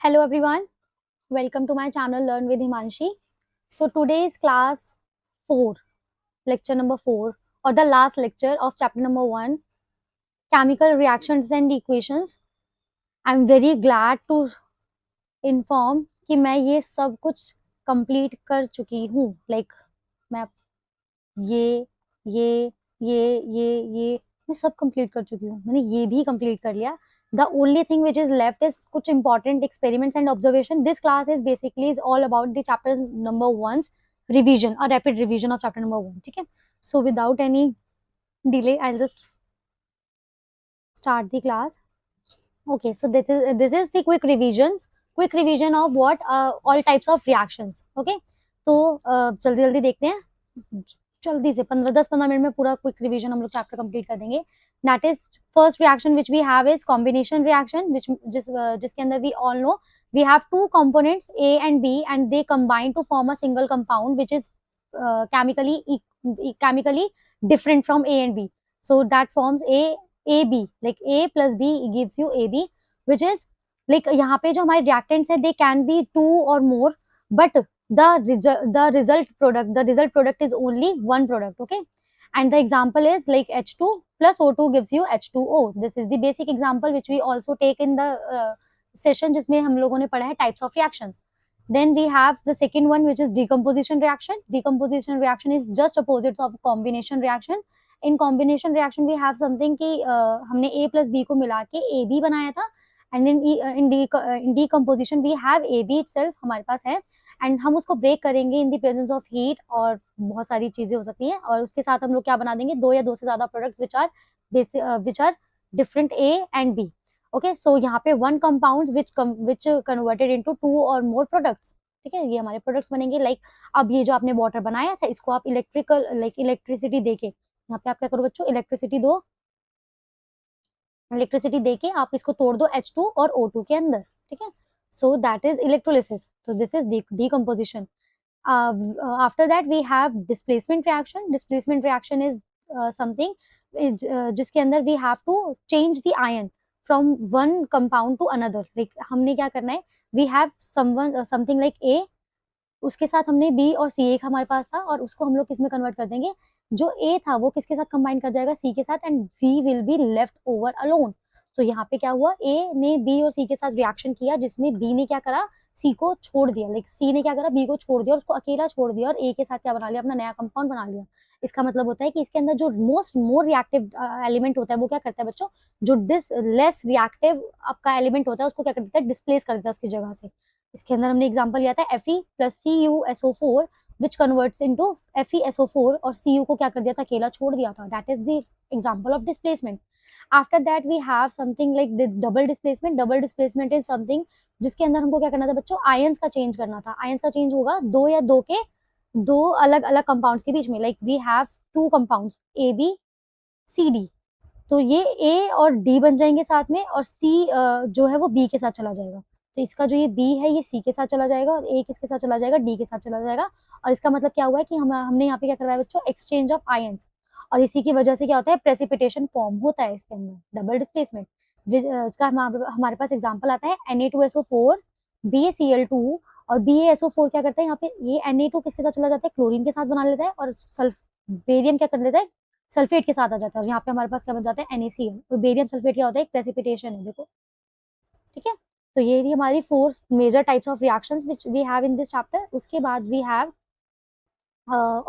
Hello everyone, welcome to my channel Learn with Himanshi. So today is class 4, lecture number 4 or the last lecture of chapter number 1, chemical reactions and equations. I'm very glad to inform कि मैं ये सब कुछ complete कर चुकी हूँ. Like मैं ये ये ये मैं सब complete कर चुकी हूँ. मैंने ये भी complete कर लिया. The only thing which is left is कुछ important experiments and observation. This class is basically is all about the chapter number 1's revision, a rapid revision of chapter number 1. ठीक है? So without any delay, I'll just start the class. Okay, so this is the quick revision of what all types of reactions. Okay, तो जल्दी जल्दी देखते हैं. जल्दी से 10-15 minute में पूरा क्विक रिवीजन हम लोग चैप्टर कंप्लीट कर देंगे. That is first reaction which we have is combination reaction जिसके अंदर we all know we have two components A and B and they combine to form a single compound which is chemically different from A and B. So that forms AB, like A plus B gives you AB, which is like यहाँ पे जो हमारे reactants है they can be 2 or more, but the result product is only one product. Okay, and the example is like H2 plus O2 gives you H2O. This is the basic example which we also take in the session जिसमें हम लोगों ने पढ़ा है types of reactions. Then we have the second one which is decomposition reaction. Decomposition reaction is just opposites of combination reaction. In combination reaction we have something कि हमने A plus B को मिला के AB बनाया था, and in decomposition we have AB itself हमारे पास है, and हम उसको ब्रेक करेंगे in the presence of heat और बहुत सारी चीजें हो सकती हैं, और उसके साथ हम लोग क्या बना देंगे, 2 या 2 से ज्यादा products which are different A and B. Okay, so यहाँ पे one compound which converted into 2 और मोर प्रोडक्ट्स. ठीक है, ये हमारे प्रोडक्ट्स बनेंगे. लाइक अब ये जो आपने वाटर बनाया था इसको आप इलेक्ट्रिसिटी देके, यहाँ पे आप क्या करो बच्चों, इलेक्ट्रिसिटी देके आप इसको तोड़ दो H2 और O2 के अंदर. ठीक है, सो दैट इज इलेक्ट्रोलिसिस. तो this is decomposition. After that we have displacement reaction. Displacement reaction is something जिसके अंदर we have to change the ion from one compound to another. Like हमने क्या करना है, we have something like A, उसके साथ हमने B और C एक हमारे पास था, और उसको हम लोग किस में कन्वर्ट कर देंगे, जो A था वो किसके साथ कंबाइन कर जाएगा, C के साथ, and V will be left over alone. तो यहाँ पे क्या हुआ, A ने B और C के साथ रिएक्शन किया जिसमें B ने क्या करा, C को छोड़ दिया. लाइक C ने क्या करा, B को छोड़ दिया और उसको अकेला छोड़ दिया, और A के साथ क्या बना लिया, अपना नया कंपाउंड बना लिया. इसका मतलब होता है कि इसके अंदर जो मोर रिएक्टिव एलिमेंट होता है वो क्या करता है बच्चों, जो लेस रिएक्टिव आपका एलिमेंट होता है उसको क्या कर देता है, डिस्प्लेस कर देता है उसकी जगह से. इसके अंदर हमने एग्जांपल लिया था Fe plus CuSO4 which converts into FeSO4, और Cu को क्या कर दिया था, अकेला छोड़ दिया था. That is the example of displacement. After that we have something like the double displacement. Double displacement is something जिसके अंदर हमको क्या करना था बच्चों, आयंस का चेंज करना था. आयंस का चेंज होगा दो अलग अलग कंपाउंड्स के बीच में. Like we have 2 compounds ABCD, तो ये A और D बन जाएंगे साथ में, और C जो है वो B के साथ चला जाएगा. तो इसका जो ये B है ये C के साथ चला जाएगा, और A किसके साथ चला जाएगा, D के साथ चला जाएगा. और इसका मतलब क्या हुआ है कि हमने यहाँ पे क्या करवाया बच्चों, एक्सचेंज ऑफ आयंस, और इसी की वजह से क्या होता है, प्रेसिपिटेशन फॉर्म होता है इसके अंदर, डबल डिस्प्लेसमेंट. इसका हमारे पास एग्जाम्पल आता है Na2SO4 BaCl2, और BaSO4 क्या करता है, यहाँ पे ये Na2 किसके साथ चला जाता है, क्लोरीन के साथ बना लेता है, और बेरियम क्या कर लेता है, सल्फेट के साथ आ जाता है, और यहाँ पे हमारे पास क्या बन जाता है, NaCl. और बेरियम सल्फेट क्या होता है, एक प्रेसिपिटेशन है, देखो. ठीक है, तो ये रही हमारी 4 major types of reactions which we have in this chapter. उसके बाद we have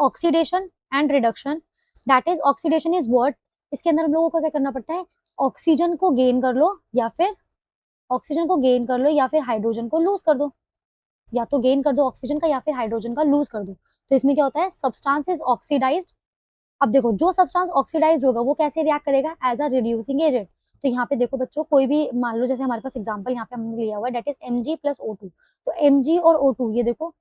oxidation and reduction. That is oxidation is what, इसके अंदर हम लोगों को क्या करना पड़ता है, ऑक्सीजन को गेन कर लो या फिर हाइड्रोजन को लूज कर दो, या तो गेन कर दो ऑक्सीजन का या फिर हाइड्रोजन का लूज कर दो. तो इसमें क्या होता है, सब्सटेंस इज ऑक्सीडाइज्ड. अब देखो जो सब्सटेंस ऑक्सीडाइज होगा वो कैसे रिएक्ट करेगा, एज अ रिड्यूसिंग एजेंट. तो यहाँ पे देखो बच्चों, कोई भी मान लो, जैसे हमारे पास एग्जांपल यहाँ पे हमने लिया हुआ है, that is Mg plus O2. तो Mg और O2, ये देखो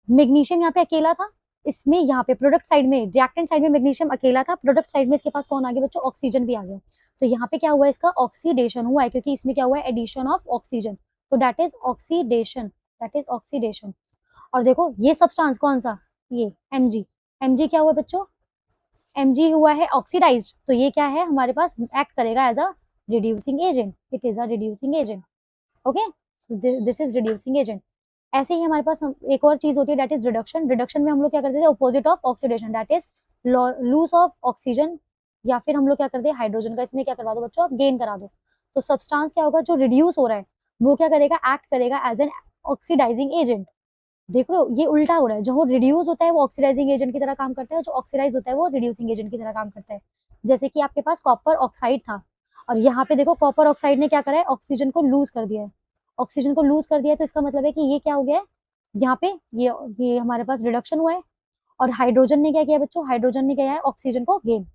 मैग्नीशियम यहाँ पे अकेला था, इसमें यहाँ पे प्रोडक्ट साइड में, रिएक्टेंट साइड में मैग्नीशियम अकेला था, प्रोडक्ट साइड में इसके पास कौन आ गया बच्चों, ऑक्सीजन भी आ गया. तो यहाँ पे क्या हुआ, इसका ऑक्सीडेशन हुआ है, क्योंकि इसमें क्या हुआ है, एडिशन ऑफ ऑक्सीजन. तो दैट इज ऑक्सीडेशन. और देखो ये सब्सटेंस कौन सा, ये Mg क्या हुआ बच्चों, Mg हुआ है ऑक्सीडाइज्ड. तो ये क्या है हमारे पास, एक्ट करेगा as a reducing agent. It is a reducing agent. Okay, this is reducing agent. ऐसे ही हमारे पास एक और चीज होती है, दैट इज रिडक्शन। रिडक्शन में हम लोग क्या करते थे, opposite of oxidation, that is lose of oxygen, या फिर हम लोग क्या करते हैं हाइड्रोजन का इसमें क्या करवा दो बच्चों, आप गेन करा दो। तो सब्सटेंस क्या होगा, जो रिड्यूस हो रहा है वो क्या करेगा, एक्ट करेगा एज एन ऑक्सीडाइजिंग एजेंट। देख लो ये उल्टा हो रहा है, जो रिड्यूस होता है वो ऑक्सीडाइजिंग एजेंट की तरह काम करता है, जो ऑक्सीडाइज होता है वो रिड्यूसिंग एजेंट की तरह काम करता है। जैसे कि आपके पास कॉपर ऑक्साइड था, और यहाँ पे देखो कॉपर ऑक्साइड ने क्या करा है, ऑक्सीजन को लूज कर दिया है। ऑक्सीजन को लूज कर दिया है तो इसका मतलब है कि ये क्या हो गया है, यहाँ पे ये हमारे पास रिडक्शन हुआ है। और हाइड्रोजन ने क्या किया बच्चों, हाइड्रोजन ने क्या है, ऑक्सीजन को गेन।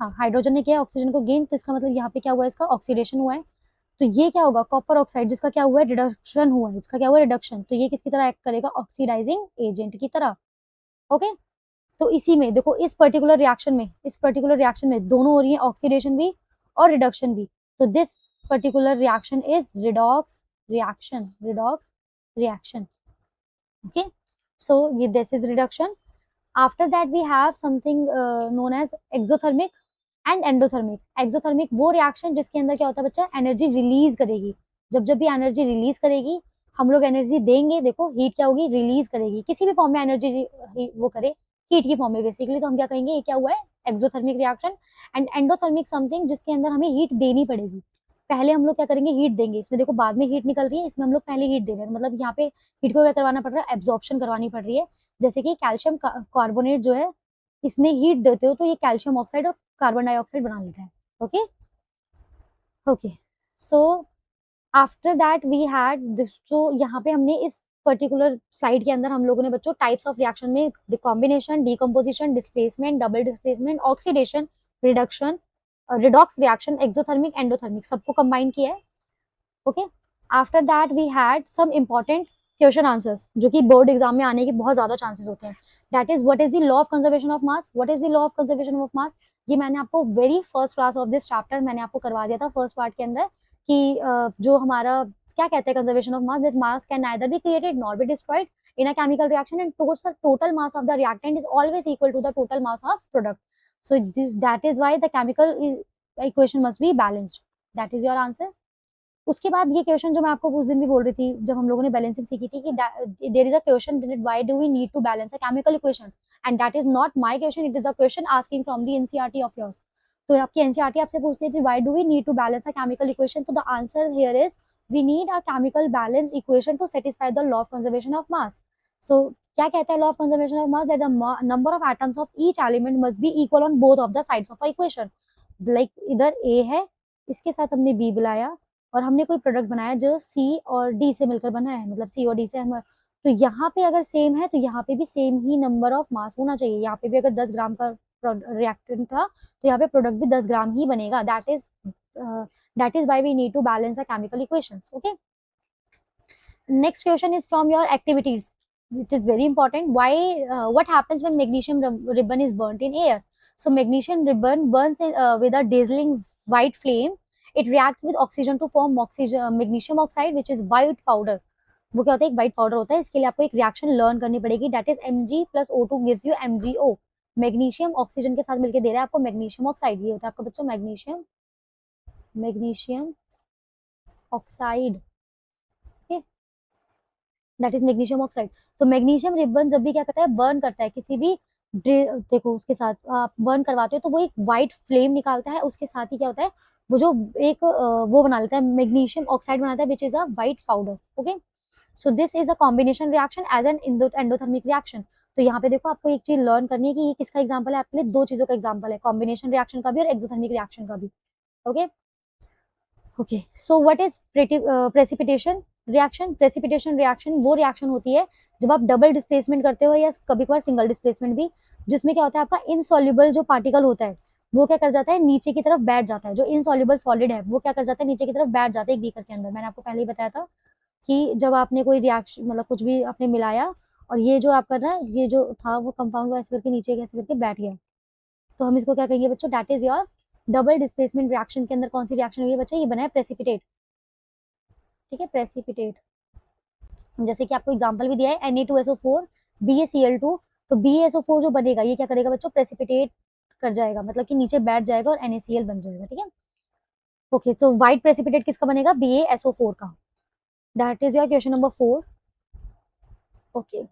हाँ, हाइड्रोजन ने किया है ऑक्सीजन को गेन, तो इसका मतलब यहाँ पे क्या हुआ है, इसका ऑक्सीडेशन हुआ है। तो ये क्या होगा, कॉपर ऑक्साइड जिसका क्या हुआ है, रिडक्शन हुआ है, इसका क्या हुआ है, रिडक्शन। तो ये किसकी तरह एक्ट करेगा, ऑक्सीडाइजिंग एजेंट की तरह। ओके, तो इसी में देखो, इस पर्टिकुलर रिएक्शन में दोनों हो रही है, ऑक्सीडेशन भी और रिडक्शन भी। तो this particular reaction is redox reaction, redox reaction. Okay, so this is reduction. After that we have something known as exothermic and endothermic. Exothermic वो रिएक्शन जिसके अंदर क्या होता है बच्चा, एनर्जी रिलीज करेगी। जब जब भी एनर्जी रिलीज करेगी, हम लोग एनर्जी देंगे, देखो हीट क्या होगी, रिलीज करेगी, किसी भी फॉर्म में एनर्जी वो करे, हीट की फॉर्म में बेसिकली, तो हम क्या कहेंगे, ये क्या हुआ है, exothermic reaction. And endothermic something जिसके अंदर हमें हीट देनी पड़ेगी। पहले हम लोग क्या करेंगे, हीट देंगे, इसमें देखो बाद में हीट निकल रही है, इसमें हम लोग पहले हीट दे रहे हैं, मतलब यहाँ पे हीट को क्या करवाना पड़ रहा है, एब्जॉर्प्शन करवानी पड़ रही है। जैसे कि कैल्शियम कार्बोनेट जो है, इसने हीट देते हो तो ये कैल्शियम ऑक्साइड और कार्बन डाइऑक्साइड बना लेता है। Okay, okay, so after that we had this. तो यहाँ पे हमने इस पर्टिकुलर स्लाइड के अंदर हम लोगों ने बच्चों टाइप्स ऑफ रिएक्शन में combination, decomposition, displacement, double displacement, oxidation, reduction, redox reaction, exothermic, endothermic, सबको कंबाइन किया है। Okay, after that we had some important question answers जो कि बोर्ड एग्जाम में आने के बहुत ज्यादा चांसेस होते हैं। That is what is the law of conservation of mass, what is the law of conservation of मास। ये मैंने आपको very first class of this chapter मैंने आपको करवा दिया था फर्स्ट पार्ट के अंदर, कि जो हमारा क्या कहते हैं conservation of mass, that mass can neither be created nor be destroyed in a chemical reaction, and total mass of the reactant is always equal to the total mass of product. So that is why the chemical equation must be balanced. That is your answer. उसके बाद ये question जो मैं आपको उस दिन भी बोल रही थी जब हम लोगों ने बैलेंसिंग सीखी थी, कि there is a question, why do we need to balance a chemical equation, and that is not my question, it is a question asking from the NCERT of yours. तो आपकी एनसीईआरटी आपसे पूछती थी why do we need to balance a chemical equation, तो the answer here is we need a chemical balance equation to satisfy the law of conservation of mass. So क्या कहता है law of conservation of mass, that the number of atoms of each element must be equal on both of the sides of a equation. Like इधर ए है, इसके साथ हमने B बुलाया, और हमने कोई प्रोडक्ट बनाया जो सी और डी से मिलकर बना है, मतलब सी और डी से हम, तो यहाँ पे अगर सेम है तो यहाँ पे भी same he number of mass होना चाहिए। यहाँ पे भी अगर 10 ग्राम का रिएक्टेंट था तो यहाँ पे प्रोडक्ट भी 10 ग्राम ही बनेगा। That is why we need to balance a chemical equations. Okay, next question is from your activities, which is very important. Why what happens when magnesium ribbon is burnt in air? So magnesium ribbon burns with a dazzling white flame. It reacts with oxygen to form magnesium oxide, which is white powder. वो क्या होता है, एक white powder होता है। इसके लिए आपको एक reaction learn करनी पड़ेगी, that is Mg plus O2 gives you MgO। Magnesium oxygen के साथ मिलकर दे रहा है आपको मैग्नीशियम ऑक्साइड, ये होता है आपका बच्चों magnesium oxide. That is magnesium oxide. तो मैग्नीशियम रिबन जब भी क्या करता है, बर्न करता है किसी भी देखो उसके साथ आप बर्न करवाते हो तो वो एक व्हाइट फ्लेम निकालता है, उसके साथ ही क्या होता है, वो जो एक वो बना लेता है, मैग्नीशियम ऑक्साइड बनाता है, which is a white powder. Okay, so this is a combination reaction as an endothermic reaction. तो यहाँ पे देखो आपको एक चीज लर्न करनी है कि ये किसका एग्जाम्पल है, आपके लिए दो चीजों का एग्जाम्पल है, कॉम्बिनेशन रिएक्शन का भी और एक्सोथर्मिक रिएक्शन का भी। Okay, okay, so what is precipitation reaction. Precipitation reaction वो रिएक्शन होती है जब आप डबल डिस्प्लेसमेंट करते हो या कभी कभार सिंगल डिस्प्लेसमेंट भी, जिसमें क्या होता है आपका इनसॉल्युबल जो पार्टिकल होता है वो क्या कर जाता है, नीचे की तरफ बैठ जाता है। जो इनसॉल्युबल सॉलिड है वो क्या कर जाता है, नीचे की तरफ बैठ जाता है एक बीकर के अंदर। मैंने आपको पहले ही बताया था कि जब आपने कोई रिएक्शन मतलब कुछ भी आपने मिलाया और ये जो आप कर रहा है, ये जो था वो कंपाउंड वो ऐसे करके नीचे कैसे करके बैठ गया, तो हम इसको क्या कहेंगे बच्चों, that is your double displacement reaction. के अंदर कौन सी रिएक्शन हुई है बच्चों, ये बना है प्रेसिपिटेट। ठीक है, प्रेसिपिटेट। जैसे कि आपको एग्जांपल भी दिया है Na2SO4 BaCl2, तो BaSO4 जो बनेगा ये क्या करेगा बच्चों, प्रेसिपिटेट कर जाएगा, मतलब कि नीचे बैठ जाएगा और NaCl बन जाएगा। ठीक है, ओके, तो व्हाइट प्रेसिपिटेट किसका बनेगा, BaSO4 का. That is your question number 4. Okay,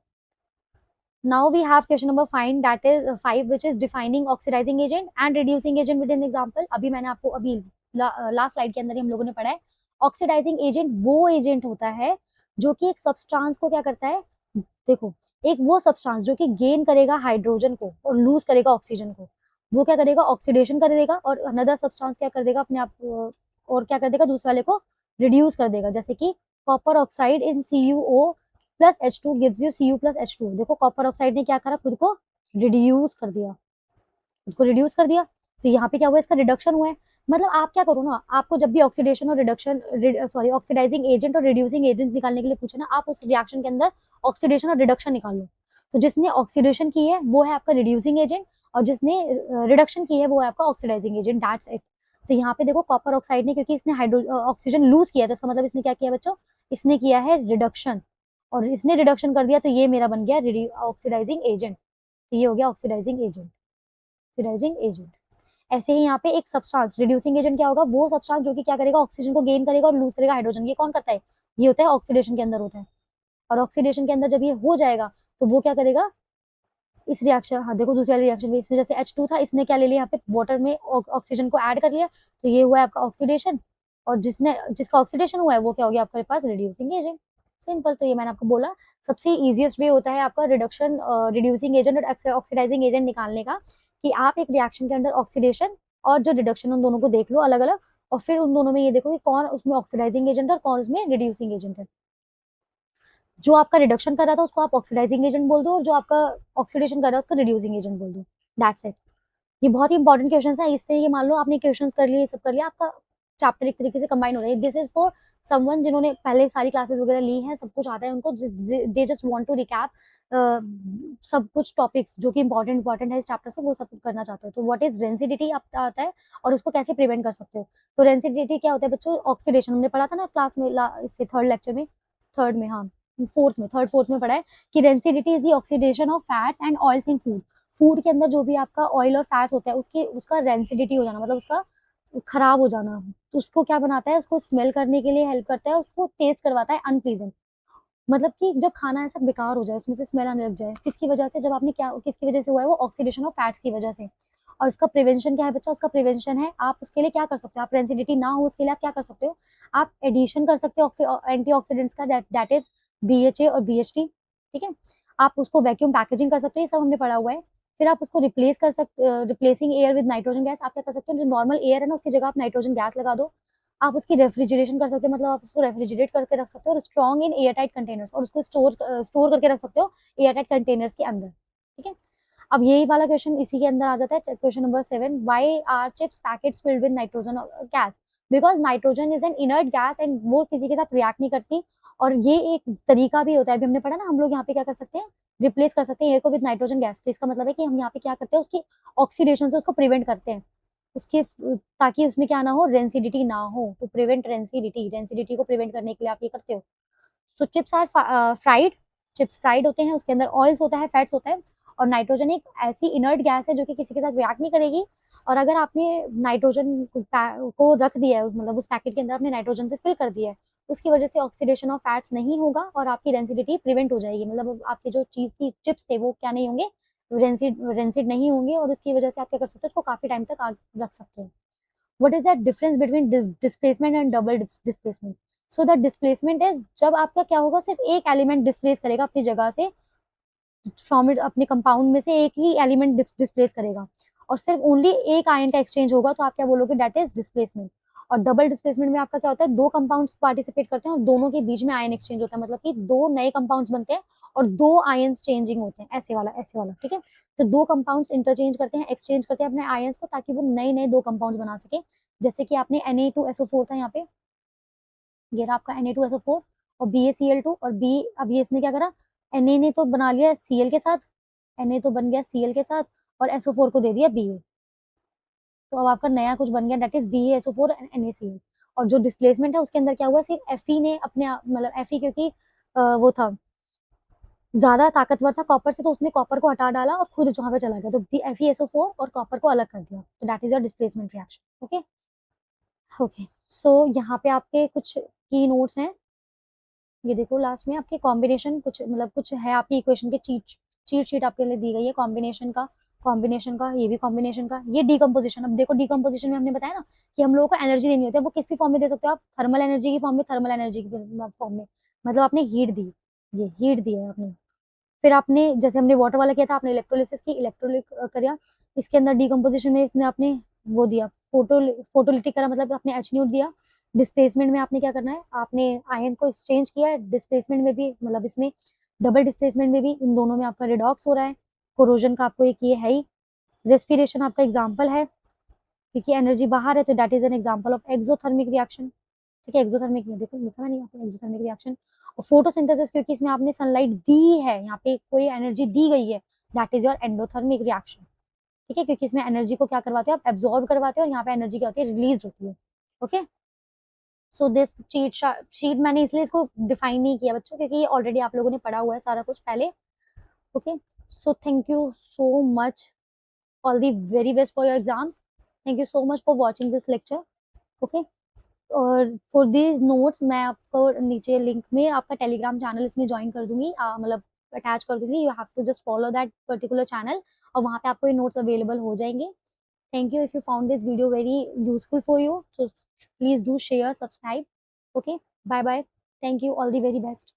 now we have question number 5, that is 5, which is defining oxidizing agent and reducing agent with an example. अभी मैंने आपको अभी लास्ट स्लाइड के अंदर ही हम लोगों ने पढ़ा है, ऑक्सीडाइजिंग एजेंट वो एजेंट होता है जो कि एक सब्सटेंस को क्या करता है, देखो, एक वो सब्सटेंस जो कि गेन करेगा हाइड्रोजन को और लूज करेगा ऑक्सीजन को, वो क्या करेगा, ऑक्सीडेशन कर देगा, और अनदर सब्सटेंस क्या कर देगा अपने आप और क्या कर देगा, दूसरे वाले को रिड्यूस कर देगा. जैसे कि copper oxide in CuO plus H2 gives you Cu plus H2. देखो कॉपर ऑक्साइड ने क्या करा, खुद को रिड्यूस कर दिया, खुद को रिड्यूस कर दिया. तो यहाँ पे क्या हुआ, इसका रिडक्शन हुआ है. मतलब आप क्या करो ना, आपको जब भी ऑक्सीडेशन और रिडक्शन, सॉरी, ऑक्सीडाइजिंग एजेंट और रिड्यूसिंग एजेंट निकालने के लिए पूछे ना, आप उस रिएक्शन के अंदर ऑक्सीडेशन और रिडक्शन निकाल लो. तो जिसने ऑक्सीडेशन की है वो है आपका रिड्यूसिंग एजेंट, और जिसने रिडक्शन की है वो है आपका ऑक्सीडाइजिंग एजेंट. That's it. तो यहाँ पे देखो कॉपर ऑक्साइड ने, क्योंकि इसने ऑक्सीजन लूज किया, तो इसका मतलब इसने क्या किया बच्चों, इसने किया है रिडक्शन, और इसने रिडक्शन कर दिया, तो ये मेरा बन गया ऑक्सीडाइजिंग एजेंट. तो ये हो गया ऑक्सीडाइजिंग एजेंट, ऑक्सीडाइजिंग एजेंट. ऐसे ही यहाँ पे एक सब्सटेंस रिड्यूसिंग एजेंट क्या होगा, वो सब्सटेंस जो कि क्या करेगा, ऑक्सीजन को गेन करेगा और लूज करेगा हाइड्रोजन. ये कौन करता है, ये होता है ऑक्सीडेशन के अंदर होता है. और ऑक्सीडेशन के अंदर जब ये हो जाएगा तो वो क्या करेगा, इस रिएक्शन, हाँ देखो दूसरे वाले रिएक्शन में इसमें जैसे H2 था, इसने क्या ले लिया यहाँ पे, वाटर में ऑक्सीजन को ऐड कर लिया, तो ये हुआ है आपका ऑक्सीडेशन. और जिसका ऑक्सीडेशन हुआ है वो क्या हो गया आपके पास, रिड्यूसिंग एजेंट. सिंपल. तो ये मैंने आपको बोला सबसे इजीएस्ट वे होता है आपका रिडक्शन, रिड्यूसिंग एजेंट और ऑक्सीडाइजिंग एजेंट निकालने का, कि आप एक रिएक्शन के अंदर ऑक्सीडेशन और जो रिडक्शन, उन दोनों को देख लो अलग अलग, और फिर उन दोनों में ये देखो कि कौन उसमें ऑक्सीडाइजिंग एजेंट है और कौन उसमें रिड्यूसिंग एजेंट है. जो आपका रिडक्शन कर रहा था उसको आप ऑक्सीडाइजिंग एजेंट बोल दो, और जो आपका ऑक्सीडेशन कर रहा है उसको रिड्यूसिंग एजेंट बोल दो. That's it. ये बहुत ही इंपॉर्टेंट क्वेश्चन है. इससे ये मान लो आपने क्वेश्चन कर लिए, सब कर लिया, आपका चैप्टर एक तरीके से कंबाइन हो रहा है. दिस इज फॉर समवन जिन्होंने पहले सारी क्लासेस वगैरह ली है, सब कुछ आता है उनको, they just want to recap सब कुछ टॉपिक्स जो कि इंपॉर्टेंट है इस चैप्टर से, वो सब कुछ करना चाहते हो. तो व्हाट इज रेंसिडिटी आता है, और उसको कैसे प्रिवेंट कर सकते हो. तो रेंसिडिटी क्या होता है बच्चों, ऑक्सीडेशन हमने पढ़ा था ना क्लास में, इससे थर्ड लेक्चर में, थर्ड में, हाँ थर्ड फोर्थ में पढ़ा है कि rancidity is the oxidation of fats and oils in food. Food के अंदर जो भी आपका ऑयल और फैट्स होता है उसका रेंसिडिटी हो जाना, मतलब उसका खराब हो जाना, तो उसको क्या बनाता है, उसको स्मेल करने के लिए हेल्प करता है, उसको टेस्ट करवाता है अनप्लीजेंट. मतलब कि जब खाना ऐसा बेकार हो जाए, उसमें से स्मेल आने लग जाए, किसकी वजह से, जब आपने क्या, किसकी वजह से हुआ है, वो ऑक्सीडेशन ऑफ फैट्स की वजह से. और इसका प्रिवेंशन क्या है बच्चा, उसका प्रिवेंशन है, आप उसके लिए क्या कर सकते हो, आप रेंसिडिटी ना हो उसके लिए आप क्या कर सकते हो, आप एडिशन कर सकते हो एंटीऑक्सीडेंट्स का, दैट इज BHA और BHT. ठीक है, आप उसको वैक्यूम पैकेजिंग कर सकते हो, ये सब हमने पढ़ा हुआ है. फिर आप उसको रिप्लेस कर सकते, replacing air with nitrogen gas. आप क्या कर सकते हो, जो नॉर्मल एयर है ना उसकी जगह आप नाइट्रोजन गैस लगा दो. आप उसकी रेफ्रिजरेशन कर सकते हो, मतलब आप उसको रेफ्रिजरेट करके रख सकते हो, और strong in air tight containers, और उसको स्टोर करके रख सकते हो एयर टाइट कंटेनर्स के अंदर. ठीक है, अब यही वाला क्वेश्चन इसी के अंदर आ जाता है. Question number 7, why are chips packets filled with nitrogen gas, because nitrogen is an inert gas and वो किसी के साथ रिएक्ट नहीं करती. और ये एक तरीका भी होता है, अभी हमने पढ़ा ना, हम लोग यहाँ पे क्या कर सकते हैं, रिप्लेस कर सकते हैं एयर को विद नाइट्रोजन गैस. तो इसका मतलब है कि हम यहाँ पे क्या करते हैं, उसकी ऑक्सीडेशन से उसको प्रिवेंट करते हैं, उसके ताकि उसमें क्या ना हो, रेंसिडिटी ना हो. टू प्रिवेंट रेंसिडिटी को प्रिवेंट करने के लिए आप ये करते हो. तो chips are fried, chips fried होते हैं, उसके अंदर ऑयल्स होता है, फैट्स होता है, और नाइट्रोजन एक ऐसी इनर्ट गैस है जो कि किसी के साथ रिएक्ट नहीं करेगी. और अगर आपने नाइट्रोजन को रख दिया है, मतलब उस पैकेट के अंदर आपने नाइट्रोजन से फिल कर दिया है, उसकी वजह से ऑक्सीडेशन ऑफ फैट्स नहीं होगा और आपकी रेंसिडिटी प्रिवेंट हो जाएगी. मतलब आपकी जो चीज थी, चिप्स थे, वो क्या नहीं होंगे, रेंसिड नहीं होंगे, और उसकी वजह से आप क्या कर सकते हो, उसको काफी टाइम तक रख सकते हो. what is that difference between displacement and double displacement. So the displacement is जब आपका क्या होगा, सिर्फ एक एलिमेंट डिस्प्लेस करेगा अपनी जगह से, फ्रॉम इट, अपने कंपाउंड में से एक ही एलिमेंट डिस्प्लेस करेगा, और सिर्फ ओनली एक आयन का एक्सचेंज होगा, तो आप क्या बोलोगे, दैट इज डिस्प्लेसमेंट. और डबल डिस्प्लेसमेंट में आपका क्या होता है, दो कंपाउंड्स पार्टिसिपेट करते हैं और दोनों के बीच में आयन एक्सचेंज होता है, मतलब कि दो नए कंपाउंड्स बनते हैं और दो आयन्स चेंजिंग होते हैं, ऐसे वाला, ऐसे वाला. ठीक है, तो दो कंपाउंड्स इंटरचेंज करते हैं, एक्सचेंज करते हैं अपने आयन्स को, ताकि वो नए नए दो कंपाउंड्स बना सके. जैसे कि आपने Na2SO4 था यहाँ पे, ये रहा आपका Na2SO4 और BaCl2, और बी, अब ये इसने क्या करा, Na ने तो बना लिया Cl के साथ, Na तो बन गया Cl के साथ, और SO4 को दे दिया Ba. तो अब आपका नया कुछ बन गया, that is BaSO4 and NaCl. और जो डिस्प्लेसमेंट है उसके अंदर क्या हुआ, सिर्फ Fe ने अपने मतलब Fe, क्योंकि वो था ज्यादा ताकतवर था कॉपर से, तो उसने कॉपर को हटा डाला और खुद वहां पे चला गया, तो FeSO4 और कॉपर को अलग कर दिया. तो that is your displacement reaction. Okay, okay, so यहाँ पे आपके कुछ की नोट्स हैं, ये देखो लास्ट में आपके कॉम्बिनेशन कुछ मतलब कुछ है आपकी इक्वेशन के चीट चीट शीट आपके लिए दी गई है, कॉम्बिनेशन का, ये भी कॉम्बिनेशन का, ये डीकम्पोजिशन। अब देखो डीकम्पोजिशन में हमने बताया ना कि हम लोगों को एनर्जी देनी होती है, वो किस भी फॉर्म में दे सकते हो आप, थर्मल एनर्जी की फॉर्म में, थर्मल एनर्जी की फॉर्म में, मतलब आपने हीट दी, ये हीट दी है आपने। फिर आपने जैसे हमने वाटर वाला किया था, आपने इलेक्ट्रोलिसिस की, इलेक्ट्रोलिक करा, इसके अंदर डीकम्पोजिशन में इसने आपने वो दिया, फोटोलिटिक करा, मतलब आपने एच न्यूट दिया। डिस्प्लेसमेंट में आपने क्या करना है, आपने आयन को एक्सचेंज किया है, डिस्प्लेसमेंट में भी मतलब इसमें डबल डिस्प्लेसमेंट में भी इन दोनों में आपका रिडॉक्स हो रहा है। कोरोजन का आपको एक ये है ही। रेस्पिरेशन आपका एग्जाम्पल है, क्योंकि एनर्जी बाहर है तो that is an example of exothermic reaction. ठीक है, एक्सोथर्मिक, ये देखो लिखा मैंने यहाँ पे एक्सोथर्मिक रिएक्शन। और फोटोसिंथेसिस, क्योंकि इसमें आपने सनलाइट दी है, यहाँ पे कोई एनर्जी दी गई है, that is your endothermic reaction. ठीक है, क्योंकि इसमें एनर्जी को क्या करवाते हो आप, एब्जॉर्ब करवाते हो, और यहाँ पे एनर्जी क्या होती है, रिलीज होती है। ओके, सो दिस शीट मैंने इसलिए इसको डिफाइन नहीं किया बच्चों, क्योंकि ये ऑलरेडी आप लोगों ने पढ़ा हुआ है सारा कुछ पहले। Okay, so thank you so much, all the very best for your exams, thank you so much for watching this lecture. Okay, और फॉर दीज नोट्स मैं आपको नीचे लिंक में आपका टेलीग्राम चैनल इसमें ज्वाइन कर दूंगी, मतलब अटैच कर दूंगी, you have to just follow that particular channel, और वहाँ पे आपको ये नोट्स अवेलेबल हो जाएंगे। Thank you, if you found this video very useful for you, so please do share, subscribe. Okay, bye bye, thank you, all the very best.